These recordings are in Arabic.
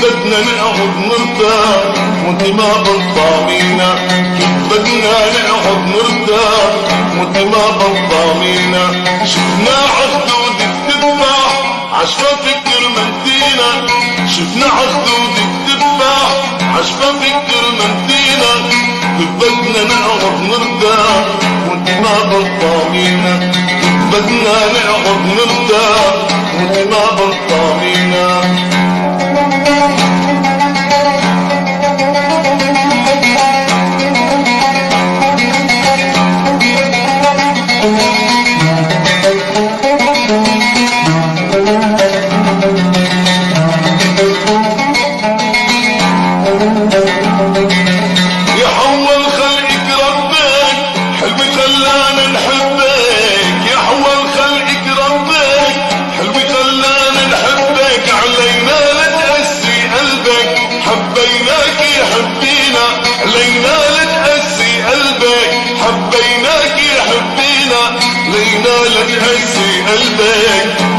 بدنا نقعد نرتاح وانت ما بطامينا، بدنا نقعد نرتاح وانت ما بطامينا. شفنا عخدودك تذبح عشفافك كرمنتينا، شفنا عخدودك تذبح عشفافك كرمنتينا. بدنا نقعد نرتاح وانت ما بطامينا، بدنا نقعد نرتاح وانت ما بطامينا.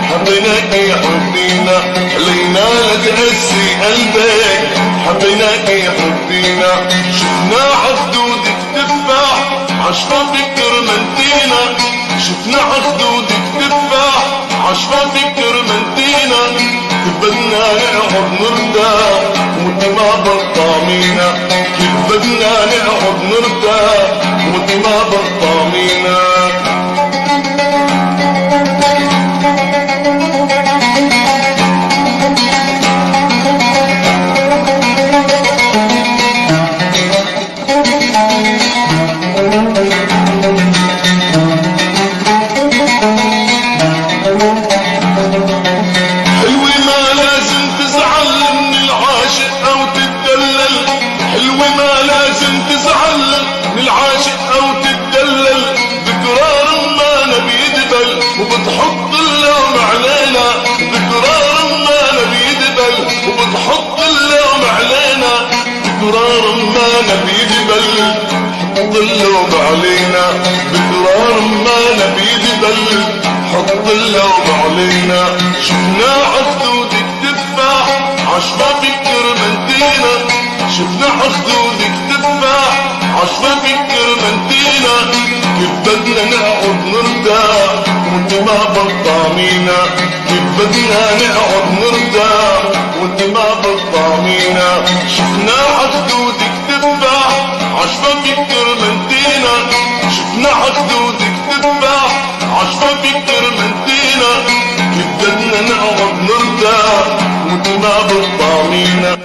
حبيناك يا حبينا علينا لك قسي قلبك، حبيناك يا حبينا. شفنا عخدودك تفاح عشفافك كرمنتينا، شفنا عخدودك تفاح عشفافك كرمنتينا. بدنا نقعد نرتاح وانت ما بطامينا، بدنا نقعد نرتاح وانت ما بطامينا. وبتحط اللوم علينا ذكرى رمانة بيدبل، وبتحط اللوم علينا ذكرى رمانة بيدبل. حط اللوم علينا ذكرى رمانة بيدبل، حط اللوم علينا. شفنا عخدودك تفاح عشفافك كرمنتينا، شفنا عخدودك تفاح عشفافك كرمنتينا. كيف بدنا نقعد نرتاح وانت ما بطامينا، كيف بدنا نقعد نرتاح وانت ما بطامينا. شفنا عخدودك تذبح عشفافك كرمنتينا، شفنا عخدودك تذبح عشفافك كرمنتينا. كيف بدنا نقعد نرتاح وانت ما بطامينا،